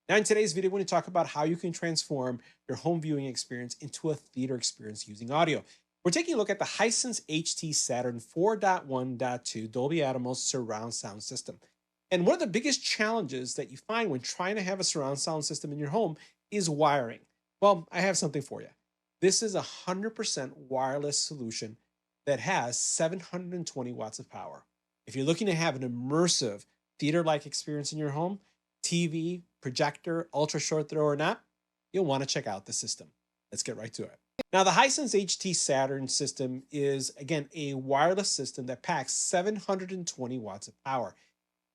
Now in today's video, we're going to talk about how you can transform your home viewing experience into a theater experience using audio. We're taking a look at the Hisense HT Saturn 4.1.2 Dolby Atmos surround sound system. And one of the biggest challenges that you find when trying to have a surround sound system in your home is wiring. Well, I have something for you. This is a 100% wireless solution that has 720 watts of power. If you're looking to have an immersive theater-like experience in your home, TV, projector, ultra short throw or not, you'll want to check out the system. Let's get right to it. Now, the Hisense HT Saturn system is, again, a wireless system that packs 720 watts of power.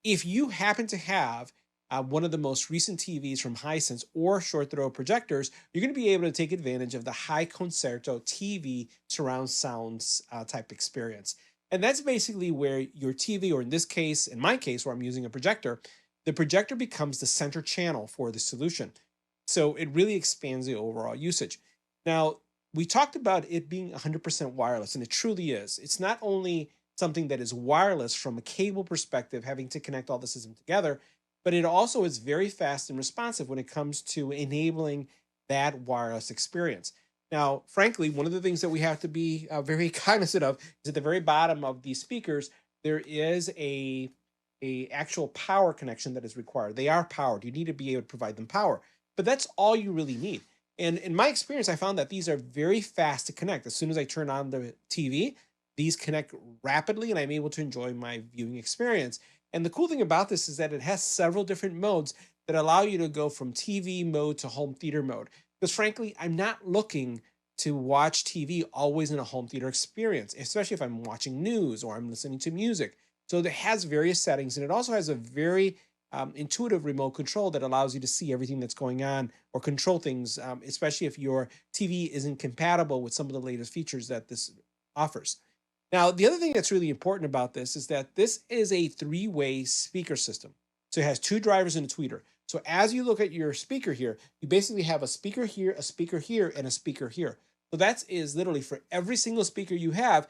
If you happen to have one of the most recent TVs from Hisense or short throw projectors, you're going to be able to take advantage of the Hi-Concerto TV surround sounds type experience. And that's basically where your TV, or in this case, in my case, where I'm using a projector, the projector becomes the center channel for the solution. So it really expands the overall usage. Now, we talked about it being 100% wireless, and it truly is. It's not only something that is wireless from a cable perspective, having to connect all the system together, but it also is very fast and responsive when it comes to enabling that wireless experience. Now, frankly, one of the things that we have to be very cognizant of is at the very bottom of these speakers, there is a actual power connection that is required. They are powered. You need to be able to provide them power, but that's all you really need. And in my experience, I found that these are very fast to connect. As soon as I turn on the TV, these connect rapidly and I'm able to enjoy my viewing experience. And the cool thing about this is that it has several different modes that allow you to go from TV mode to home theater mode. Because frankly, I'm not looking to watch TV always in a home theater experience, especially if I'm watching news or I'm listening to music. So it has various settings, and it also has a very intuitive remote control that allows you to see everything that's going on or control things, especially if your TV isn't compatible with some of the latest features that this offers. Now, the other thing that's really important about this is that this is a three-way speaker system. So it has two drivers and a tweeter. So as you look at your speaker here, you basically have a speaker here, and a speaker here. So that is literally for every single speaker you have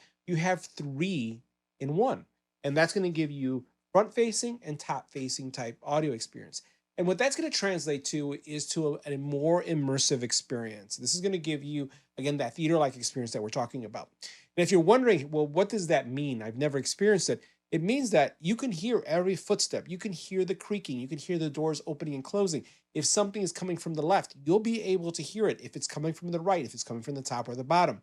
three in one. And that's going to give you front-facing and top-facing type audio experience. And what that's going to translate to is to a more immersive experience. This is going to give you, again, that theater-like experience that we're talking about. And if you're wondering, well, what does that mean? I've never experienced it. It means that you can hear every footstep. You can hear the creaking. You can hear the doors opening and closing. If something is coming from the left, you'll be able to hear it. If it's coming from the right, if it's coming from the top or the bottom.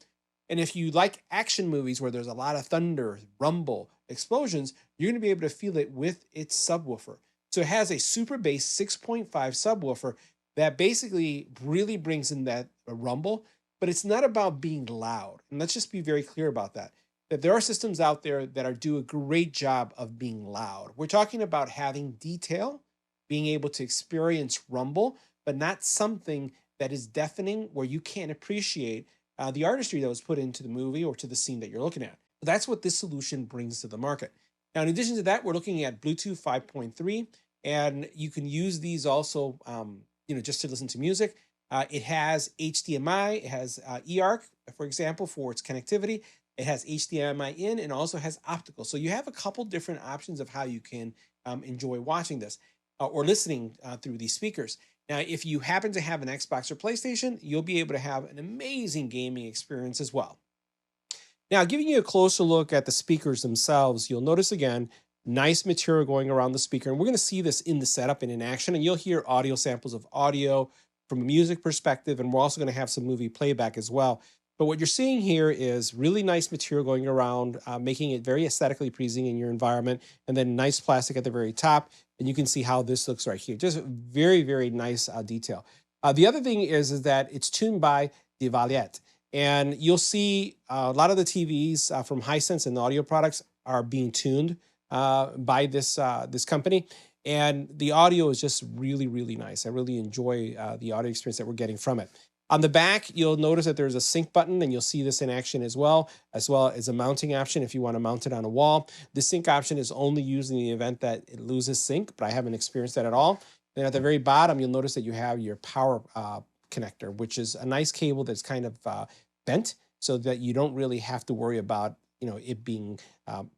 And if you like action movies where there's a lot of thunder, rumble, explosions, you're going to be able to feel it with its subwoofer. So it has a super bass 6.5 subwoofer that basically really brings in that rumble, but it's not about being loud. And let's just be very clear about that. That there are systems out there that do a great job of being loud. We're talking about having detail, being able to experience rumble, but not something that is deafening where you can't appreciate the artistry that was put into the movie or to the scene that you're looking at. That's what this solution brings to the market. Now, in addition to that, we're looking at Bluetooth 5.3, and you can use these also, just to listen to music. It has HDMI, it has eARC, for example, for its connectivity. It has HDMI in and also has optical. So you have a couple different options of how you can enjoy watching this or listening through these speakers. Now, if you happen to have an Xbox or PlayStation, you'll be able to have an amazing gaming experience as well. Now, giving you a closer look at the speakers themselves, you'll notice again, nice material going around the speaker. And we're going to see this in the setup and in action. And you'll hear audio samples of audio from a music perspective. And we're also going to have some movie playback as well. But what you're seeing here is really nice material going around, making it very aesthetically pleasing in your environment. And then nice plastic at the very top. And you can see how this looks right here. Just very, very nice detail. The other thing is that it's tuned by Devaliet. And you'll see a lot of the TVs from Hisense and the audio products are being tuned by this company. And the audio is just really, really nice. I really enjoy the audio experience that we're getting from it. On the back, you'll notice that there's a sync button, and you'll see this in action as well as a mounting option if you want to mount it on a wall. The sync option is only used in the event that it loses sync, but I haven't experienced that at all. Then at the very bottom, you'll notice that you have your power connector, which is a nice cable that's kind of bent so that you don't really have to worry about it being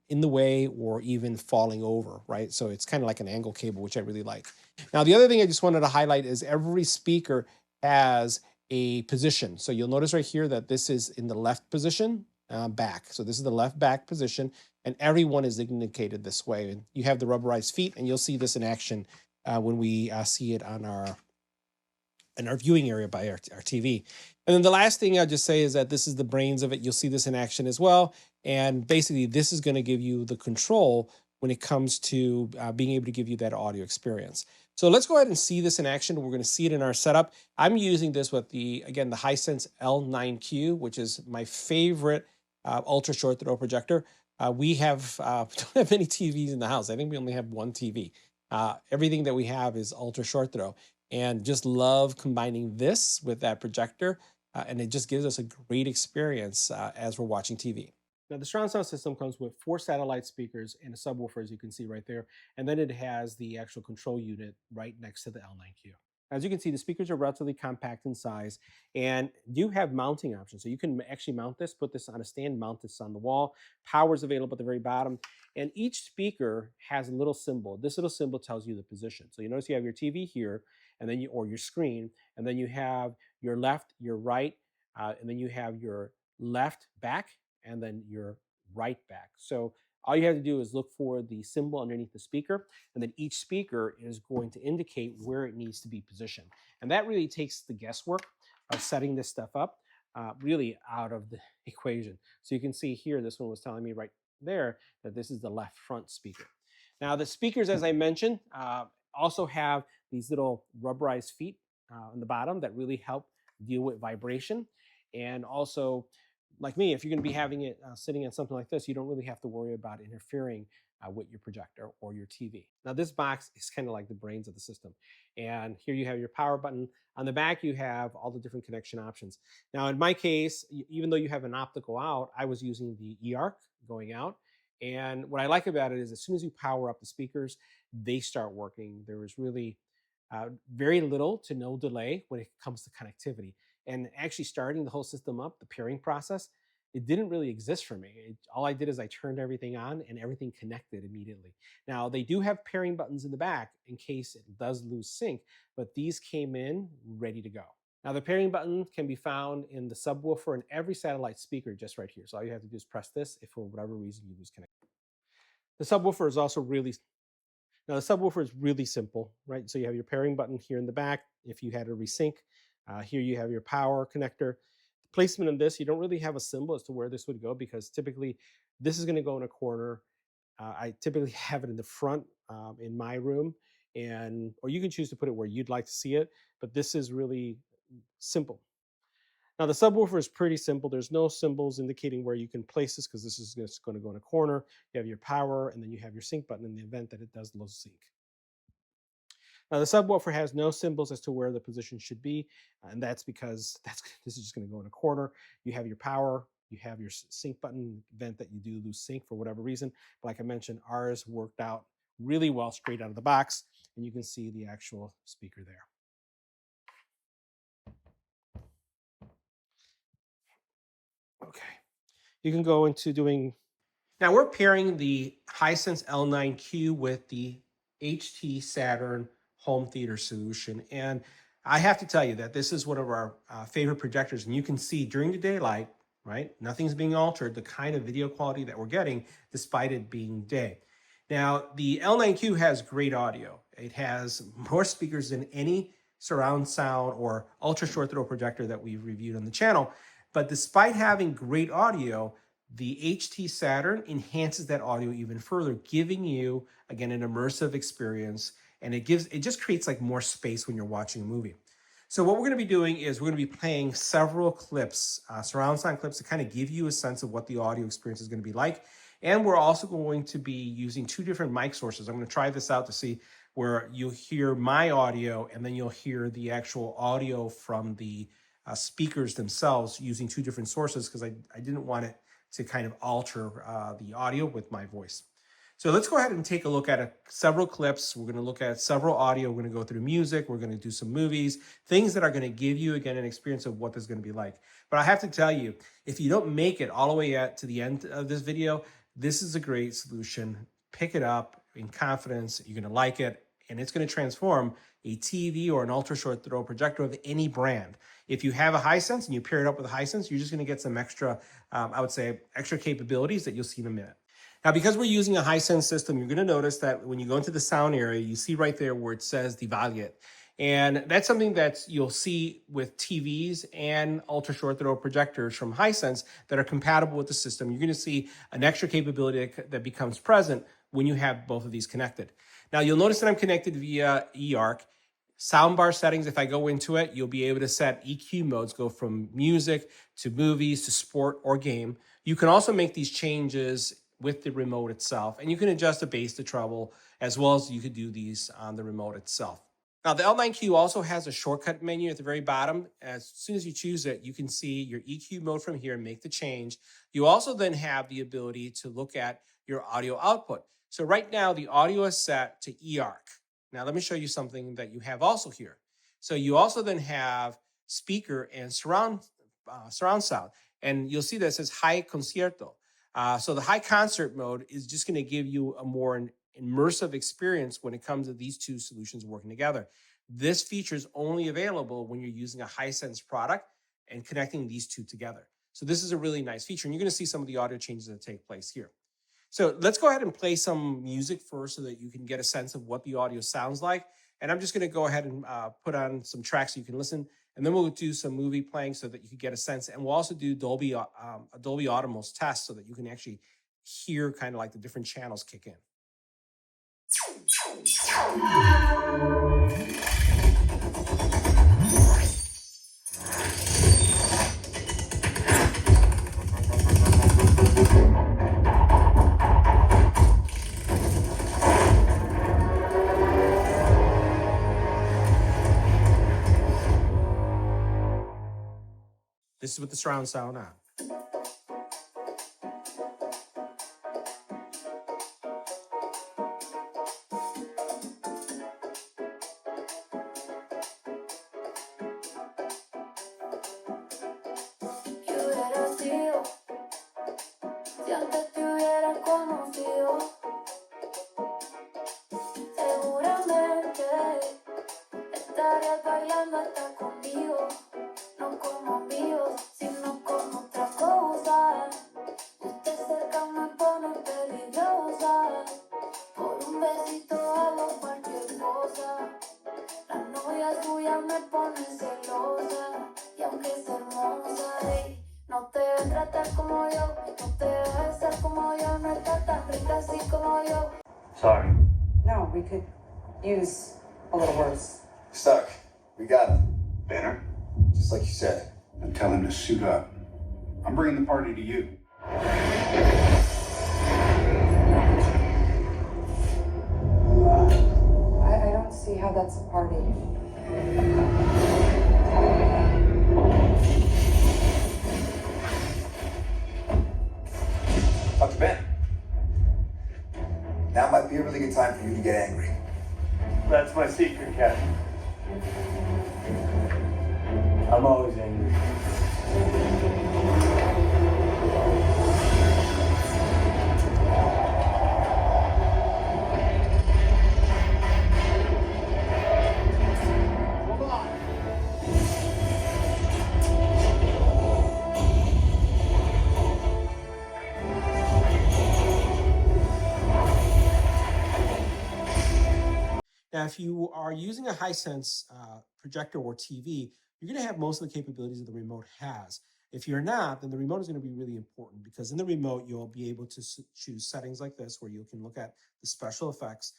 in the way or even falling over, right? So it's kind of like an angle cable, which I really like. Now, the other thing I just wanted to highlight is every speaker has a position. So you'll notice right here that this is in the left position, back. So this is the left back position, and everyone is indicated this way. And you have the rubberized feet, and you'll see this in action when we see it on our viewing area by our TV. And then the last thing I'll just say is that this is the brains of it. You'll see this in action as well. And basically, this is going to give you the control when it comes to being able to give you that audio experience. So let's go ahead and see this in action. We're going to see it in our setup. I'm using this with the Hisense L9Q, which is my favorite ultra short throw projector. We don't have many TVs in the house. I think we only have one TV. Everything that we have is ultra short throw, and just love combining this with that projector. And it just gives us a great experience as we're watching TV. Now, the surround sound system comes with 4 satellite speakers and a subwoofer, as you can see right there. And then it has the actual control unit right next to the L9Q. As you can see, the speakers are relatively compact in size and do have mounting options. So you can actually mount this, put this on a stand, mount this on the wall. Power is available at the very bottom. And each speaker has a little symbol. This little symbol tells you the position. So you notice you have your TV here, and then or your screen, and then you have your left, your right, and then you have your left back, and then your right back. So all you have to do is look for the symbol underneath the speaker, and then each speaker is going to indicate where it needs to be positioned. And that really takes the guesswork of setting this stuff up really out of the equation. So you can see here, this one was telling me right there that this is the left front speaker. Now the speakers, as I mentioned, also have these little rubberized feet on the bottom that really help deal with vibration. And also, like me, if you're going to be having it sitting on something like this, you don't really have to worry about interfering with your projector or your TV. Now, this box is kind of like the brains of the system. And here you have your power button. On the back, you have all the different connection options. Now, in my case, even though you have an optical out, I was using the eARC going out. And what I like about it is as soon as you power up the speakers, they start working. There is really very little to no delay when it comes to connectivity. And actually starting the whole system up, the pairing process, it didn't really exist for me. All I did is I turned everything on and everything connected immediately. Now, they do have pairing buttons in the back in case it does lose sync, but these came in ready to go. Now, the pairing button can be found in the subwoofer and every satellite speaker just right here. So all you have to do is press this if for whatever reason you lose connection. The subwoofer is also really Now, the subwoofer is really simple, right? So you have your pairing button here in the back if you had to resync. Here you have your power connector. The placement of this, you don't really have a symbol as to where this would go because typically this is going to go in a corner. I typically have it in the front in my room, or you can choose to put it where you'd like to see it, but this is really simple. Now, the subwoofer is pretty simple. There's no symbols indicating where you can place this because this is just going to go in a corner. You have your power, and then you have your sync button in the event that it does lose sync. Now, the subwoofer has no symbols as to where the position should be, and that's because this is just going to go in a corner. You have your power, you have your sync button in the event that you do lose sync for whatever reason. But like I mentioned, ours worked out really well straight out of the box, and you can see the actual speaker there. Okay, you can go into doing. Now we're pairing the Hisense L9Q with the HT Saturn home theater solution. And I have to tell you that this is one of our favorite projectors. And you can see during the daylight, right? Nothing's being altered, the kind of video quality that we're getting despite it being day. Now, the L9Q has great audio. It has more speakers than any surround sound or ultra short throw projector that we've reviewed on the channel. But despite having great audio, the HT Saturn enhances that audio even further, giving you, again, an immersive experience. And it just creates like more space when you're watching a movie. So what we're going to be doing is we're going to be playing several clips, surround sound clips, to kind of give you a sense of what the audio experience is going to be like. And we're also going to be using 2 different mic sources. I'm going to try this out to see where you'll hear my audio and then you'll hear the actual audio from the speakers themselves using 2 different sources because I didn't want it to kind of alter the audio with my voice. So let's go ahead and take a look at several clips. We're going to look at several audio. We're going to go through music. We're going to do some movies, things that are going to give you, again, an experience of what this is going to be like. But I have to tell you, if you don't make it all the way to the end of this video, this is a great solution. Pick it up in confidence. You're going to like it. and it's going to transform a TV or an ultra short throw projector of any brand. If you have a Hisense and you pair it up with a Hisense, you're just going to get some extra, I would say, extra capabilities that you'll see in a minute. Now, because we're using a Hisense system, you're going to notice that when you go into the sound area, you see right there where it says Divaget. And that's something that you'll see with TVs and ultra short throw projectors from Hisense that are compatible with the system. You're going to see an extra capability that becomes present when you have both of these connected. Now, you'll notice that I'm connected via eARC. Soundbar settings, if I go into it, you'll be able to set EQ modes, go from music to movies to sport or game. You can also make these changes with the remote itself, and you can adjust the bass to treble, as well as you could do these on the remote itself. Now, the L9Q also has a shortcut menu at the very bottom. As soon as you choose it, you can see your EQ mode from here and make the change. You also then have the ability to look at your audio output. So right now, the audio is set to eARC. Now, let me show you something that you have also here. So you also then have speaker and surround sound. And you'll see that it says Hi-Concerto. So the high concert mode is just going to give you a more immersive experience when it comes to these two solutions working together. This feature is only available when you're using a Hisense product and connecting these two together. So this is a really nice feature, and you're going to see some of the audio changes that take place here. So let's go ahead and play some music first so that you can get a sense of what the audio sounds like. And I'm just going to go ahead and put on some tracks so you can listen. And then we'll do some movie playing so that you can get a sense. And we'll also do a Dolby Atmos test so that you can actually hear kind of like the different channels kick in. This is with the surround sound on. Sorry. No, we could use a little worse. Stuck. We got him. Banner? Just like you said. And tell him to suit up. I'm bringing the party to you. I don't see how that's a party. Dr. Ben. Now might be a really good time for you to get angry. That's my secret, Captain. I'm always angry. Now, if you are using a Hisense projector or TV, you're going to have most of the capabilities that the remote has. If you're not, then the remote is going to be really important, because in the remote, you'll be able to choose settings like this where you can look at the special effects,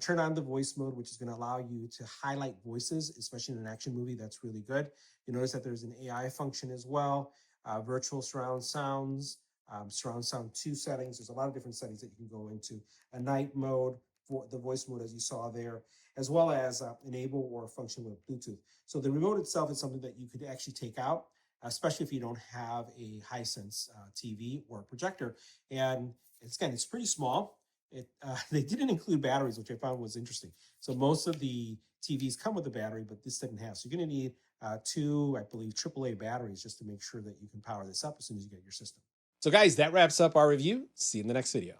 turn on the voice mode, which is going to allow you to highlight voices, especially in an action movie. That's really good. You notice that there's an AI function as well, virtual surround sounds, surround sound 2 settings. There's a lot of different settings that you can go into. A night mode, the voice mode, as you saw there, as well as enable or function with Bluetooth. So the remote itself is something that you could actually take out, especially if you don't have a Hisense TV or projector. And it's pretty small. They didn't include batteries, which I found was interesting. So most of the TVs come with a battery, but this didn't have. So you're going to need 2, I believe, AAA batteries just to make sure that you can power this up as soon as you get your system. So guys, that wraps up our review. See you in the next video.